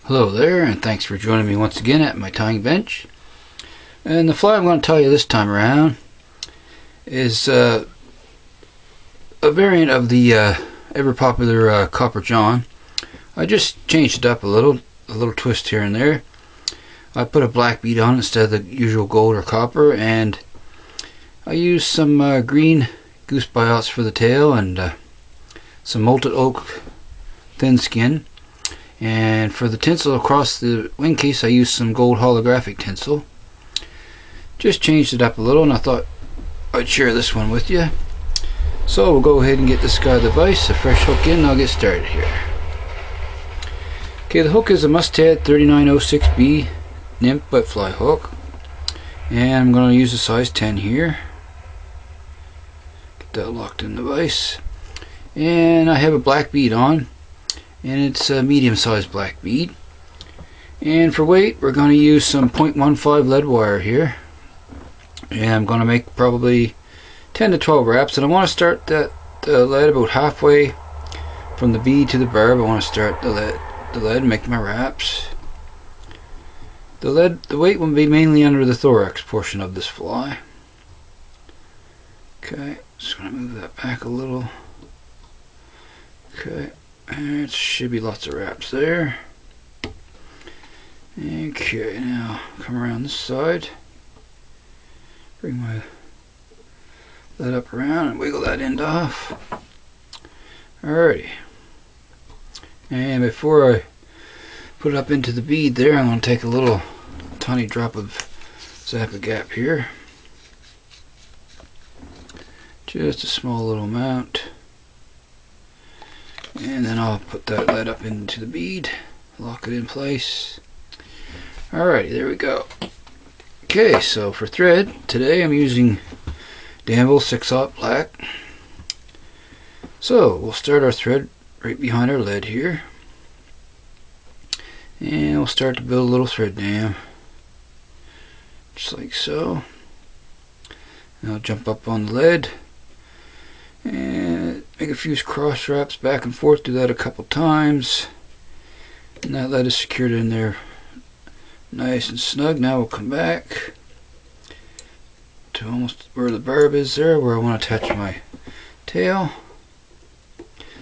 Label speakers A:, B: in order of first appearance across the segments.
A: Hello there, and thanks for joining me once again at my tying bench. And the fly I'm going to tell you this time around is a variant of the ever popular Copper John. I just changed it up a little twist here and there. I put a black bead on instead of the usual gold or copper, and I used some green goose biots for the tail and some molted oak thin skin. And for the tinsel across the wing case, I used some gold holographic tinsel. Just changed it up a little, and I thought I'd share this one with you. So we'll go ahead and get this guy the vise, a fresh hook in, and I'll get started here. Okay, the hook is a Mustad 3906B nymph butt fly hook, and I'm going to use a size 10 here. Get that locked in the vise, and I have a black bead on. And it's a medium-sized black bead. And for weight, we're going to use some 0.15 lead wire here. And I'm going to make probably 10 to 12 wraps. And I want to start the lead about halfway from the bead to the barb. I want to start the lead and make my wraps. The weight will be mainly under the thorax portion of this fly. Okay, just going to move that back a little. Okay. There should be lots of wraps there. Okay, now come around this side. Bring my lead up around and wiggle that end off. Alrighty. And before I put it up into the bead there, I'm going to take a little tiny drop of Zap-A-Gap here. Just a small little amount. And then I'll put that lead up into the bead, lock it in place. Alrighty, there we go. Okay, so for thread, today I'm using Danvilles 6/0 black. So we'll start our thread right behind our lead here. And we'll start to build a little thread dam. Just like so. And I'll jump up on the lead. And make a few cross wraps back and forth. Do that a couple times, and that lead is secured in there nice and snug. Now we'll come back to almost where the barb is there, where I want to attach my tail.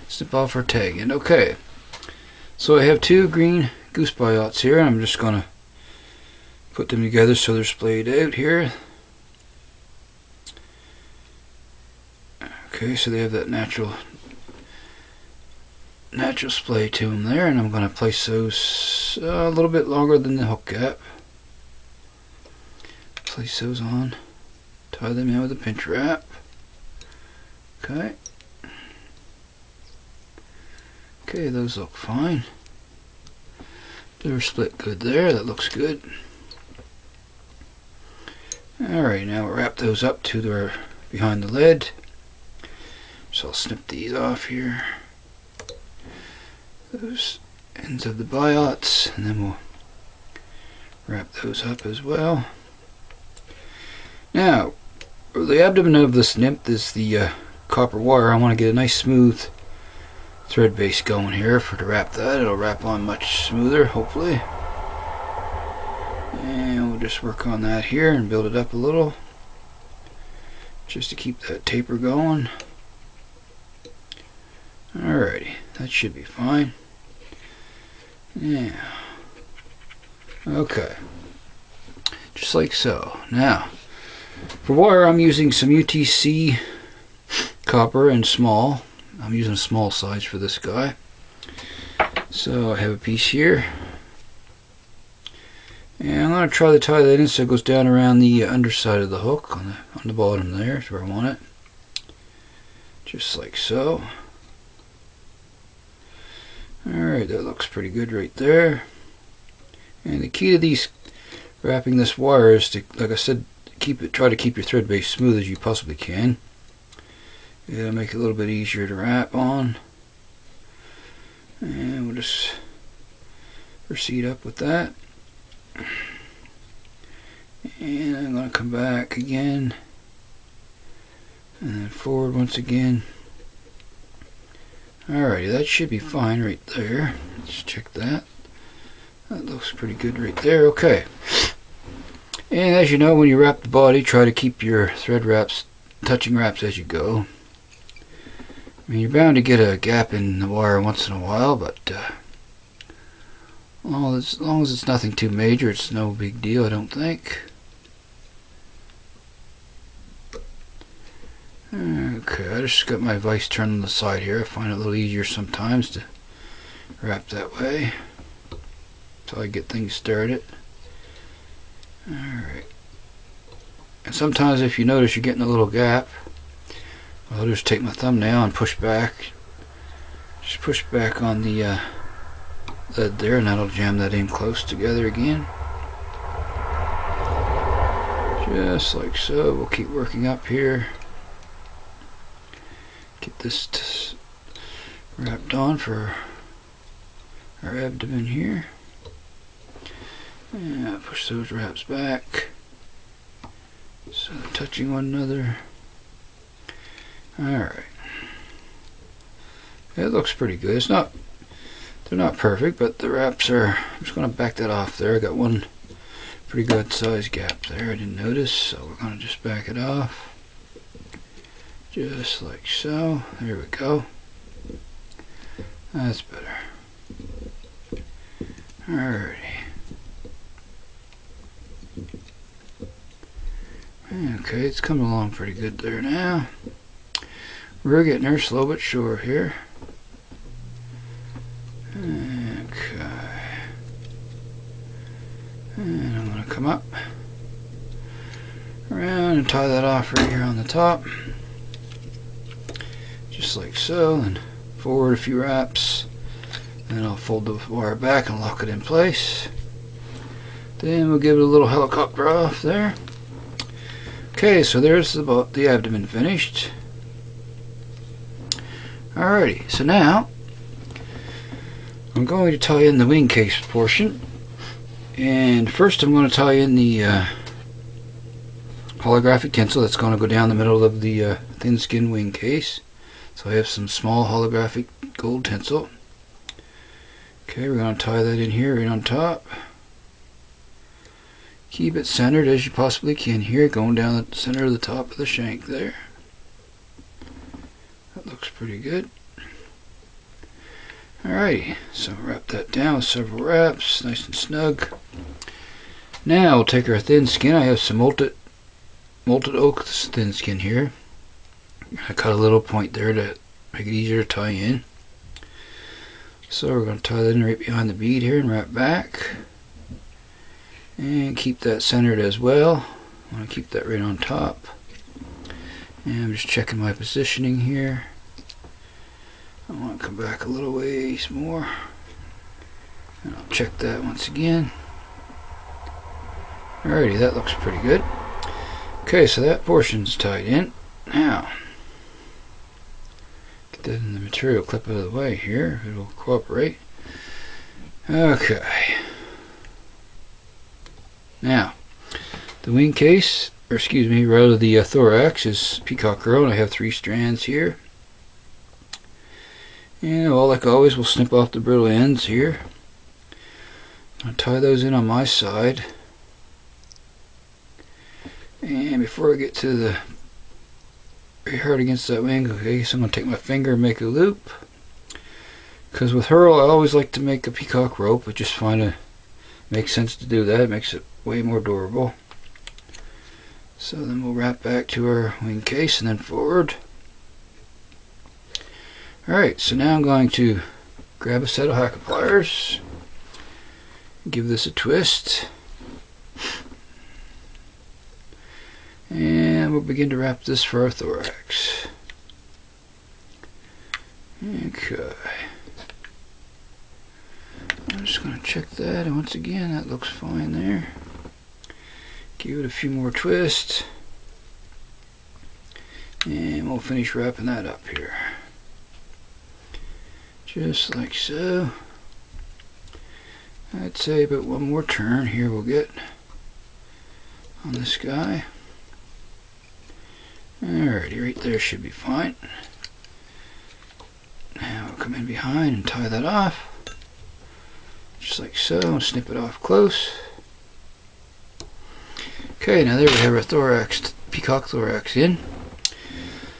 A: Snip off our tag end. Okay, so I have two green goose biots here, and I'm just going to put them together so they're splayed out here. Okay, so they have that natural splay to them there, and I'm going to place those a little bit longer than the hook gap. Place those on, tie them in with a pinch wrap. Okay. Okay, those look fine. They're split good there. That looks good. Alright, now we'll wrap those up to their behind the lead. So I'll snip these off here, those ends of the biots, and then we'll wrap those up as well. Now, the abdomen of this nymph is the copper wire. I want to get a nice smooth thread base going here to wrap that. It'll wrap on much smoother, hopefully. And we'll just work on that here and build it up a little, just to keep that taper going. Alrighty, that should be fine. Yeah. Okay. Just like so. Now, for wire, I'm using some UTC copper and small. I'm using a small size for this guy. So I have a piece here. And I'm going to try to tie that in so it goes down around the underside of the hook on the bottom there. Is where I want it. Just like so. Alright, that looks pretty good right there. And the key to these wrapping this wire is to, like I said, try to keep your thread base smooth as you possibly can. It'll make it a little bit easier to wrap on. And we'll just proceed up with that. And I'm going to come back again and then forward once again. Alrighty, that should be fine right there. Let's check that. That looks pretty good right there. Okay. And as you know, when you wrap the body, try to keep your thread wraps, touching wraps as you go. I mean, you're bound to get a gap in the wire once in a while, but as long as it's nothing too major, it's no big deal, I don't think. Okay, I just got my vise turned on the side here. I find it a little easier sometimes to wrap that way until I get things started. Alright. And sometimes if you notice you're getting a little gap, I'll just take my thumbnail and push back. Just push back on the lead there, and that'll jam that in close together again. Just like so. We'll keep working up here. Get this wrapped on for our abdomen here. And push those wraps back so they're touching one another. Alright. It looks pretty good. It's not, they're not perfect, but the wraps are, I'm just going to back that off there. I got one pretty good size gap there I didn't notice, so we're going to just back it off. Just like so. There we go. That's better. Alrighty. Okay, it's coming along pretty good there now. We're getting there slow but sure here. Okay. And I'm going to come up around and tie that off right here on the top. Just like so, and forward a few wraps. Then I'll fold the wire back and lock it in place. Then we'll give it a little helicopter off there. Okay, so there's the abdomen finished. Alrighty, so now I'm going to tie in the wing case portion. And first I'm going to tie in the holographic tinsel that's going to go down the middle of the thin skin wing case. So I have some small holographic gold tinsel. Okay, we're going to tie that in here right on top. Keep it centered as you possibly can here, going down the center of the top of the shank there. That looks pretty good. Alrighty, so wrap that down with several wraps, nice and snug. Now we'll take our thin skin. I have some molted oak thin skin here. I cut a little point there to make it easier to tie in. So we're going to tie that in right behind the bead here and wrap back. And keep that centered as well. I want to keep that right on top. And I'm just checking my positioning here. I want to come back a little ways more. And I'll check that once again. Alrighty, that looks pretty good. Okay, so that portion's tied in. Now, get that in the material, clip out of the way here. It'll cooperate. Okay. Now, the wing case, or excuse me, rather the thorax is peacock herl, and I have 3 strands here. And well, like always, we'll snip off the brittle ends here. I'll tie those in on my side. And before I get to the very hard against that wing, okay, so I'm going to take my finger and make a loop. Because with herl, I always like to make a peacock rope. I just find it makes sense to do that. It makes it way more durable. So then we'll wrap back to our wing case and then forward. Alright, so now I'm going to grab a set of hackle pliers, give this a twist, and we'll begin to wrap this for our thorax. Okay. I'm just going to check that, and once again, that looks fine there. Give it a few more twists, and we'll finish wrapping that up here. Just like so. I'd say about one more turn here we'll get on this guy. Alrighty, right there should be fine. Now we'll come in behind and tie that off. just like so. Snip it off close. Okay, now there we have our thorax, peacock thorax in.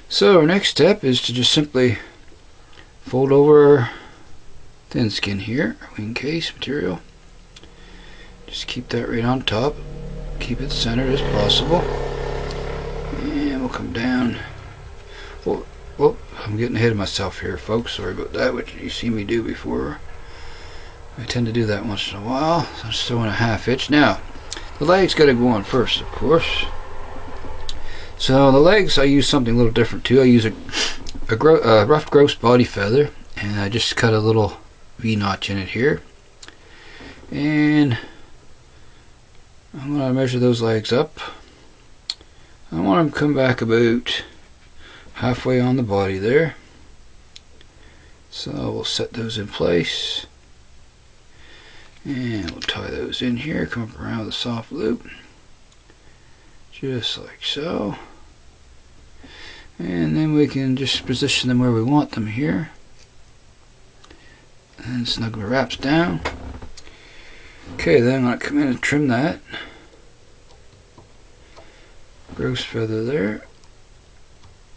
A: So our next step is to just simply fold over our thin skin here, our wing case material. Just keep that right on top. Keep it centered as possible. And we'll come down. Whoop, I'm getting ahead of myself here, folks. Sorry about that, which you see me do before. I tend to do that once in a while. So I'm still in a half inch. Now, the legs got to go on first, of course. So the legs, I use something a little different too. I use a ruffed grouse body feather, and I just cut a little V-notch in it here. And I'm going to measure those legs up. I want them to come back about halfway on the body there. So we'll set those in place. And we'll tie those in here, come up around with a soft loop. Just like so. And then we can just position them where we want them here. And snug the wraps down. Okay, then I'm going to come in and trim that. Grouse feather there.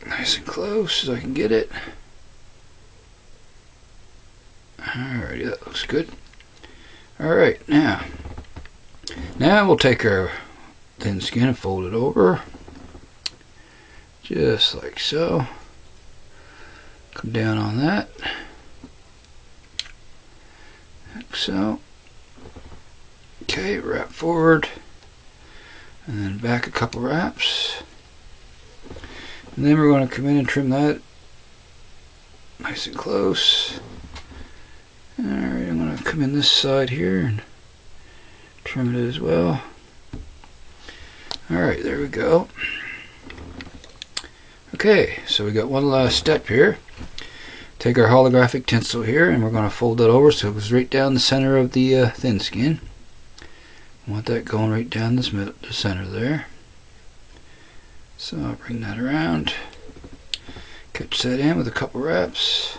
A: Nice and close as I can get it. Alrighty, that looks good. Alright, now we'll take our thin skin and fold it over. Just like so. Come down on that. Like so. Okay, wrap forward. And then back a couple wraps. And then we're going to come in and trim that nice and close. Alright, I'm going to come in this side here and trim it as well. Alright, there we go. Okay, so we got one last step here. Take our holographic tinsel here, and we're going to fold that over so it goes right down the center of the thin skin. I want that going right down the center there. So I'll bring that around, catch that in with a couple wraps,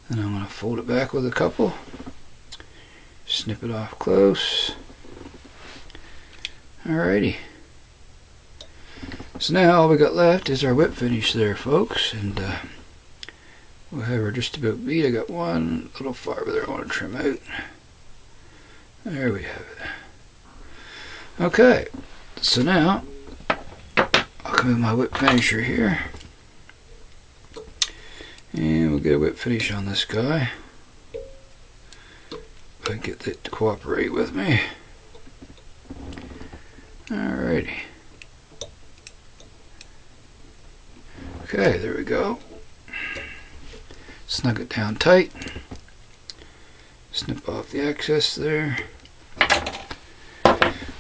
A: and I'm going to fold it back with a couple, snip it off close. Alrighty. So now all we got left is our whip finish there, folks, and we'll have her just about beat. I got one little fiber there I want to trim out. There we have it. Okay, so now I'll come in my whip finisher here, and we'll get a whip finish on this guy. If I can get it to cooperate with me. Alrighty. Okay, there we go. Snug it down tight. Snip off the excess there.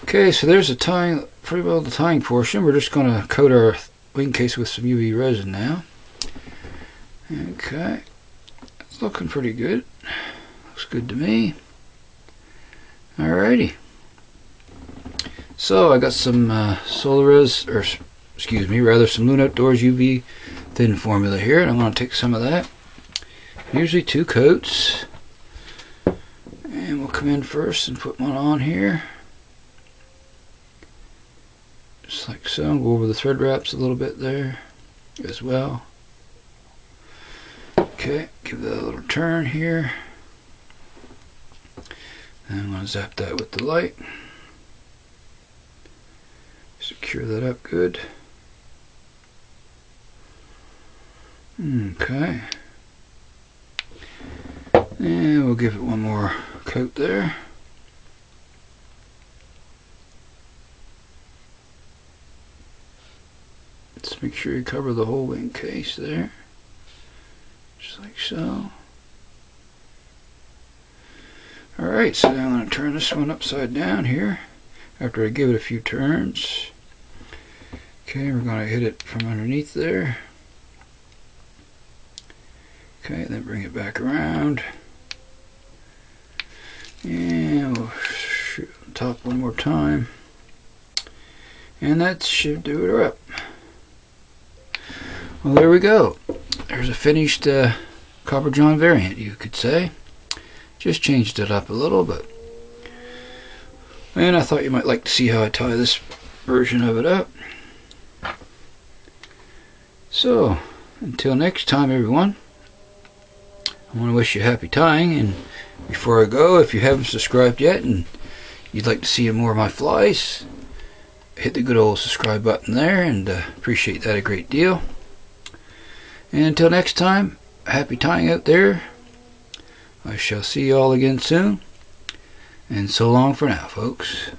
A: Okay, so there's the tying, pretty well the tying portion. We're just going to coat our wing case with some UV resin now. Okay, it's looking pretty good. Looks good to me. Alrighty. So I got some Solaris, or excuse me, rather some Loon Outdoors UV thin formula here, and I'm going to take some of that. Usually 2 coats, and we'll come in first and put one on here. Just like so. Go over the thread wraps a little bit there as well. Okay, give that a little turn here. And I'm going to zap that with the light. Secure that up good. Okay. And we'll give it one more coat there. Just make sure you cover the whole wing case there. Just like so. Alright, so now I'm going to turn this one upside down here after I give it a few turns. Okay, we're going to hit it from underneath there. Okay, then bring it back around. And we'll shoot on top one more time. And that should do it up. Well, there we go. There's a finished Copper John variant, you could say. Just changed it up a little bit. And I thought you might like to see how I tie this version of it up. So, until next time everyone, I want to wish you happy tying. And before I go, if you haven't subscribed yet and you'd like to see more of my flies, hit the good old subscribe button there, and appreciate that a great deal. And until next time, happy tying out there. I shall see you all again soon. And so long for now, folks.